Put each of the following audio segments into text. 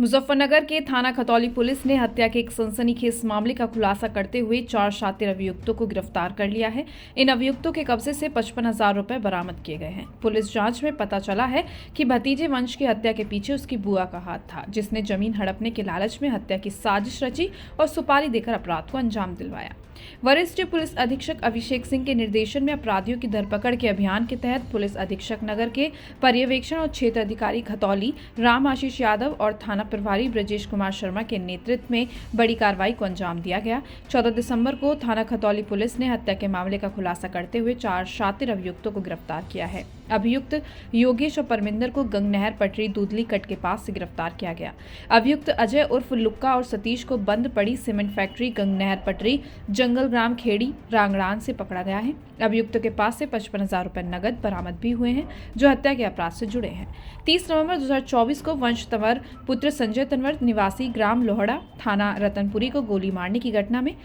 मुजफ्फरनगर के थाना खतौली पुलिस ने हत्या के एक सनसनीखेज मामले का खुलासा करते हुए 4 शातिर अभियुक्तों को गिरफ्तार कर लिया है। इन अभियुक्तों के कब्जे से 55,000 रुपए बरामद किए गए हैं। पुलिस जांच में पता चला है कि भतीजे वंश की हत्या के पीछे उसकी बुआ का हाथ था, जिसने जमीन हड़पने के लालच में हत्या की साजिश रची और सुपारी देकर अपराध को अंजाम दिलवाया। वरिष्ठ पुलिस अधीक्षक अभिषेक सिंह के निर्देशन में अपराधियों की धरपकड़ के अभियान के तहत पुलिस अधीक्षक नगर के पर्यवेक्षण और क्षेत्र अधिकारी खतौली राम आशीष यादव और थाना प्रभारी ब्रजेश कुमार शर्मा के नेतृत्व में बड़ी कार्रवाई को अंजाम दिया गया। 14 दिसंबर को थाना खतौली पुलिस ने हत्या के मामले का खुलासा करते हुए 4 शातिर अभियुक्तों को गिरफ्तार किया है। अभियुक्त योगेश और परमिंदर को गंगनहर पटरी दूधली कट के पास से गिरफ्तार किया गया। अभियुक्त अजय उर्फ लुक्का और सतीश को बंद पड़ी सीमेंट फैक्ट्री गंगनहर पटरी जंगल ग्राम खेड़ी रांगड़ान से पकड़ा गया है। अभियुक्तों के पास से 55,000 रुपए नगद बरामद भी हुए हैं, जो हत्या के अपराध से जुड़े हैं। 30 नवंबर 2024 को वंश तंवर पुत्र संजय तंवर निवासी ग्राम लोहड़ा थाना रतनपुरी को गोली मारने की घटना में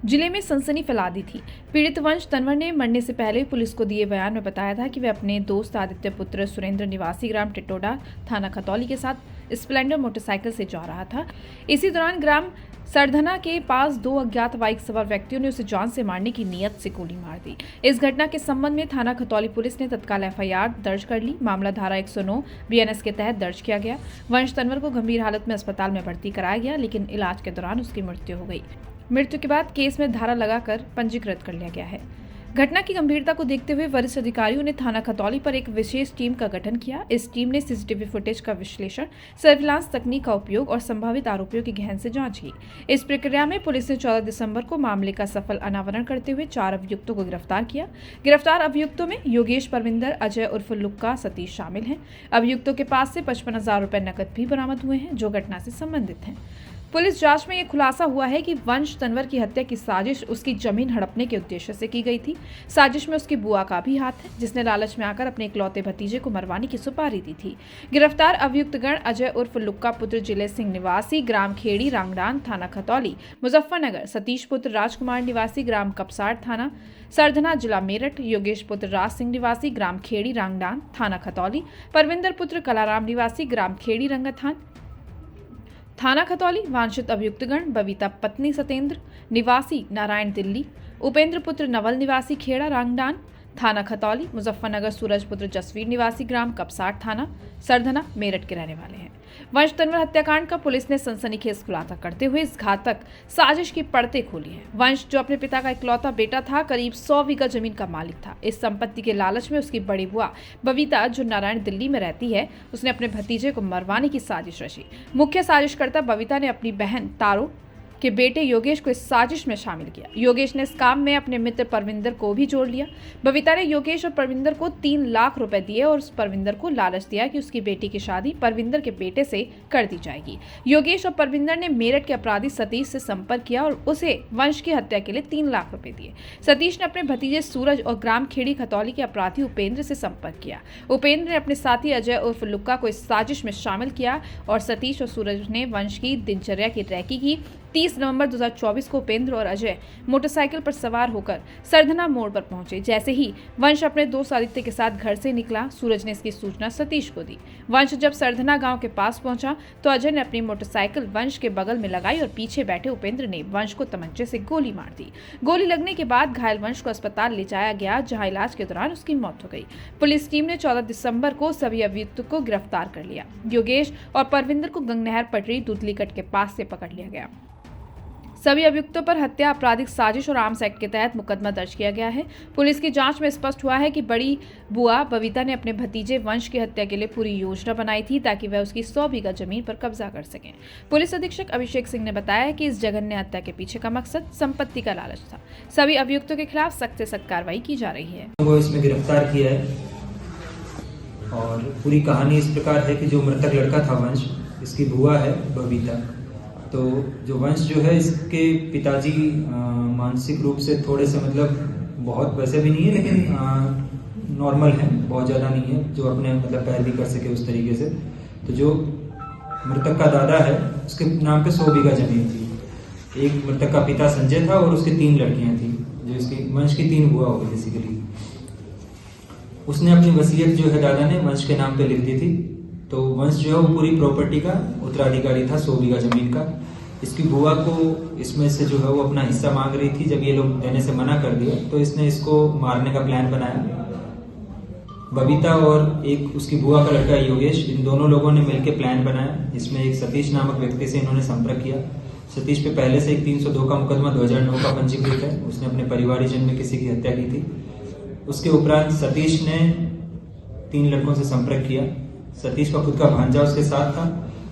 जिले में सनसनी फैला दी थी। पीड़ित वंश तंवर ने मरने से पहले पुलिस को दिए बयान में बताया था कि वे अपने दोस्त आदित्य पुत्र सुरेंद्र निवासी ग्राम टिटोडा थाना खतौली के साथ स्प्लेंडर मोटरसाइकिल से जा रहा था। इसी दौरान ग्राम सरधना के पास 2 अज्ञात बाइक सवार व्यक्तियों ने उसे जान से मारने की नीयत से गोली मार दी। इस घटना के संबंध में थाना खतौली पुलिस ने तत्काल FIR दर्ज कर ली। मामला धारा 109 BNS के तहत दर्ज किया गया। वंश तंवर को गंभीर हालत में अस्पताल में भर्ती कराया गया, लेकिन इलाज के दौरान उसकी मृत्यु हो गई। मृत्यु के बाद केस में धारा लगाकर पंजीकृत कर लिया गया है। घटना की गंभीरता को देखते हुए वरिष्ठ अधिकारियों ने थाना खतौली पर एक विशेष टीम का गठन किया। इस टीम ने CCTV फुटेज का विश्लेषण, सर्विलांस तकनीक का उपयोग और संभावित आरोपियों की गहन से जांच की। इस प्रक्रिया में पुलिस ने 14 दिसंबर को मामले का सफल अनावरण करते हुए 4 अभियुक्तों को गिरफ्तार किया। गिरफ्तार अभियुक्तों में योगेश, परमिंदर, अजय उर्फ लुक्का, सतीश शामिल हैं। अभियुक्तों के पास से 55,000 रुपए नकद भी बरामद हुए हैं, जो घटना से संबंधित हैं। पुलिस जांच में यह खुलासा हुआ है कि वंश तंवर की हत्या की साजिश उसकी जमीन हड़पने के उद्देश्य से की गई थी। साजिश में उसकी बुआ का भी हाथ है, जिसने लालच में आकर अपने इकलौते भतीजे को मरवाने की सुपारी दी थी। गिरफ्तार अभियुक्तगण अजय उर्फ लुक्का पुत्र जिले सिंह निवासी ग्राम खेड़ी रांगड़ान थाना खतौली मुजफ्फरनगर, सतीश पुत्र राजकुमार निवासी ग्राम कपसाड़ थाना सरधना जिला मेरठ, योगेश पुत्र राज सिंह निवासी ग्राम खेड़ी रांगड़ान थाना खतौली, परविंदर पुत्र कलाराम निवासी ग्राम खेड़ी रंगथान थाना खतौली। वांछित अभियुक्तगण बबीता पत्नी सतेंद्र निवासी नारायण दिल्ली, उपेंद्र पुत्र नवल निवासी खेड़ा रांगड़ान थाना खतौली, मुजफ्फरनगर सूरज पुत्र जसवीर निवासी ग्राम कपसाड़ थाना सरधना मेरठ के रहने वाले हैं। वंश तंवर हत्याकांड का पुलिस ने सनसनीखेज खुलासा करते हुए इस घातक साजिश की परतें खोली हैं। वंश, जो अपने पिता का इकलौता बेटा था, करीब 100 बीघा जमीन का मालिक था। इस संपत्ति के लालच में उसकी बड़ी बुआ बबीता, जो नारायण दिल्ली में रहती है, उसने अपने भतीजे को मरवाने की साजिश रची। मुख्य साजिशकर्ता बबीता ने अपनी बहन तारो के बेटे योगेश को इस साजिश में शामिल किया। योगेश ने इस काम में अपने मित्र परविंदर को भी जोड़ लिया। बबीता ने योगेश और परविंदर को 3 लाख रुपए दिए और उस परविंदर को लालच दिया कि उसकी बेटी की शादी परविंदर के बेटे से कर दी जाएगी। योगेश और परविंदर ने मेरठ के अपराधी सतीश से संपर्क किया और उसे वंश की हत्या के लिए 3 लाख रुपए दिए। सतीश ने अपने भतीजे सूरज और ग्राम खेड़ी खतौली के अपराधी उपेंद्र से संपर्क किया। उपेंद्र ने अपने साथी अजय उर्फ लुक्का को इस साजिश में शामिल किया और सतीश और सूरज ने वंश की दिनचर्या की रैकी की। 30 नवंबर 2024 को उपेंद्र और अजय मोटरसाइकिल पर सवार होकर सरधना मोड़ पर पहुंचे। जैसे ही वंश अपने दोस्त आदित्य के साथ घर से निकला, सूरज ने इसकी सूचना सतीश को दी। वंश जब सरधना गांव के पास पहुंचा तो अजय ने अपनी मोटरसाइकिल वंश के बगल में लगाई और पीछे बैठे उपेंद्र ने वंश को तमंचे से गोली मार दी। गोली लगने के बाद घायल वंश को अस्पताल ले जाया गया, जहां इलाज के दौरान उसकी मौत हो गई। पुलिस टीम ने 14 दिसंबर को सभी अभियुक्तों को गिरफ्तार कर लिया। योगेश और परविंदर को गंगनहर पटरी दूधली कट के पास से पकड़ लिया गया। सभी अभियुक्तों पर हत्या, आपराधिक साजिश और आर्म्स एक्ट के तहत मुकदमा दर्ज किया गया है। पुलिस की जांच में स्पष्ट हुआ है कि बड़ी बुआ बबीता ने अपने भतीजे वंश की हत्या के लिए पूरी योजना बनाई थी, ताकि वह उसकी 100 बीघा जमीन पर कब्जा कर सकें। पुलिस अधीक्षक अभिषेक सिंह ने बताया कि इस जघन्य हत्या के पीछे का मकसद संपत्ति का लालच था। सभी अभियुक्तों के खिलाफ सख्त से सख्त कार्रवाई की जा रही है। वो इसमें गिरफ्तार किया है और पूरी कहानी इस प्रकार है कि जो मृतक लड़का था वंश, इसकी बुआ है बबीता। तो जो वंश जो है, इसके पिताजी मानसिक रूप से थोड़े से बहुत वैसे भी नहीं है, लेकिन नॉर्मल है, बहुत ज़्यादा नहीं है, जो अपने पैर भी कर सके उस तरीके से। तो जो मृतक का दादा है, उसके नाम पे 100 बीघा जमीन थी। एक मृतक का पिता संजय था और उसकी 3 लड़कियां थी, जो इसकी वंश की 3 बुआ हो गई बेसिकली। उसने अपनी वसीयत जो है दादा ने वंश के नाम पे लिख दी थी। तो वंश जो है वो पूरी प्रॉपर्टी का उत्तराधिकारी था, 100 बीघा जमीन का। इसकी बुआ को इसमें से जो है वो अपना हिस्सा मांग रही थी। जब ये लोग देने से मना कर दिया तो इसने इसको मारने का प्लान बनाया। बबीता और एक उसकी बुआ का लड़का योगेश, इन दोनों लोगों ने मिलकर प्लान बनाया। इसमें एक सतीश नामक व्यक्ति से इन्होंने संपर्क किया। सतीश पे पहले से एक 302 का मुकदमा 2009 का पंजीकृत है। उसने अपने परिवारजन में किसी की हत्या की थी। उसके उपरांत सतीश ने 3 लड़कों से संपर्क किया। सतीश का खुद का भांजा उसके साथ था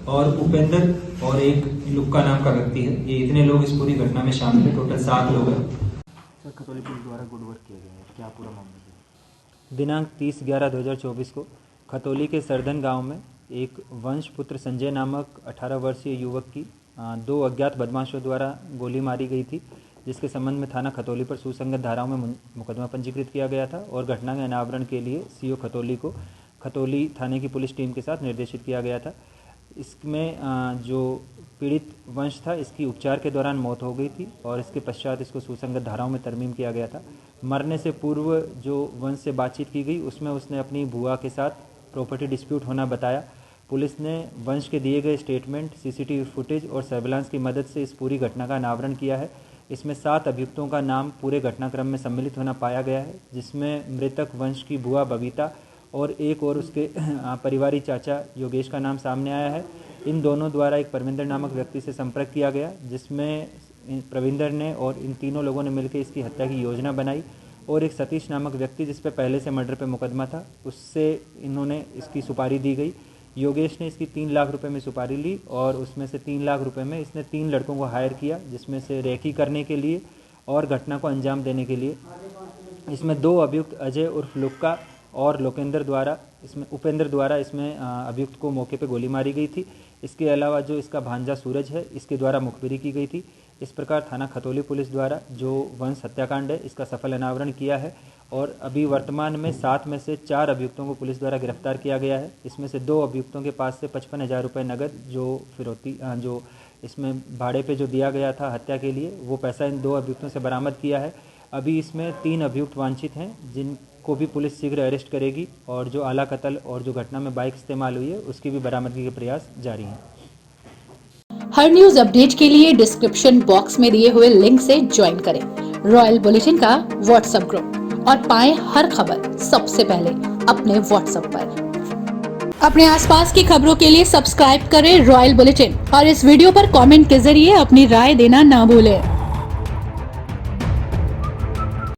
और उपेंद्र और एक लुक्का नाम का व्यक्ति है। ये इतने लोग इस पूरी घटना में शामिल है। टोटल 7 लोग हैं। सर, खतौली पुलिस द्वारा गुड वर्क किया गया है, क्या पूरा मामला है? दिनांक 30/11/2024 को खतौली के सरदन गांव में एक वंश पुत्र संजय नामक 18 वर्षीय युवक की 2 अज्ञात बदमाशों द्वारा गोली मारी गई थी, जिसके संबंध में थाना खतौली पर सुसंगत धाराओं में मुकदमा पंजीकृत किया गया था और घटना के अनावरण के लिए सीओ खतौली को खतौली थाने की पुलिस टीम के साथ निर्देशित किया गया था। इसमें जो पीड़ित वंश था, इसकी उपचार के दौरान मौत हो गई थी और इसके पश्चात इसको सुसंगत धाराओं में तरमीम किया गया था। मरने से पूर्व जो वंश से बातचीत की गई उसमें उसने अपनी बुआ के साथ प्रॉपर्टी डिस्प्यूट होना बताया। पुलिस ने वंश के दिए गए स्टेटमेंट, सीसीटीवी फुटेज और सर्विलांस की मदद से इस पूरी घटना का अनावरण किया है। इसमें 7 अभियुक्तों का नाम पूरे घटनाक्रम में सम्मिलित होना पाया गया है, जिसमें मृतक वंश की बुआ बबीता और एक और उसके परिवारी चाचा योगेश का नाम सामने आया है। इन दोनों द्वारा एक परविंदर नामक व्यक्ति से संपर्क किया गया, जिसमें प्रविंदर ने और इन तीनों लोगों ने मिलकर इसकी हत्या की योजना बनाई और एक सतीश नामक व्यक्ति जिस पे पहले से मर्डर पे मुकदमा था, उससे इन्होंने इसकी सुपारी दी गई। योगेश ने इसकी 3 लाख रुपए में सुपारी ली और उसमें से 3 लाख रुपए में इसने 3 लड़कों को हायर किया, जिसमें से रेकी करने के लिए और घटना को अंजाम देने के लिए। इसमें 2 अभियुक्त अजय उर्फ लुक्का और उपेंद्र द्वारा इसमें अभियुक्त को मौके पे गोली मारी गई थी। इसके अलावा जो इसका भांजा सूरज है, इसके द्वारा मुखबिरी की गई थी। इस प्रकार थाना खतौली पुलिस द्वारा जो वंश हत्याकांड है, इसका सफल अनावरण किया है और अभी वर्तमान में 7 में से 4 अभियुक्तों को पुलिस द्वारा गिरफ्तार किया गया है। इसमें से 2 अभियुक्तों के पास से 55,000 रुपये नगद जो फिरौती जो इसमें भाड़े पे जो दिया गया था हत्या के लिए, वो पैसा इन 2 अभियुक्तों से बरामद किया है। अभी इसमें 3 अभियुक्त वांछित हैं, जिनको भी पुलिस शीघ्र अरेस्ट करेगी और जो आला कत्ल और जो घटना में बाइक इस्तेमाल हुई है उसकी भी बरामदगी के प्रयास जारी हैं। हर न्यूज अपडेट के लिए डिस्क्रिप्शन बॉक्स में दिए हुए लिंक से ज्वाइन करें रॉयल बुलेटिन का व्हाट्सएप ग्रुप और पाएं हर खबर सबसे पहले अपने व्हाट्सएप पर। अपने आसपास की खबरों के लिए सब्सक्राइब करें रॉयल बुलेटिन और इस वीडियो पर कमेंट के जरिए अपनी राय देना ना भूलें।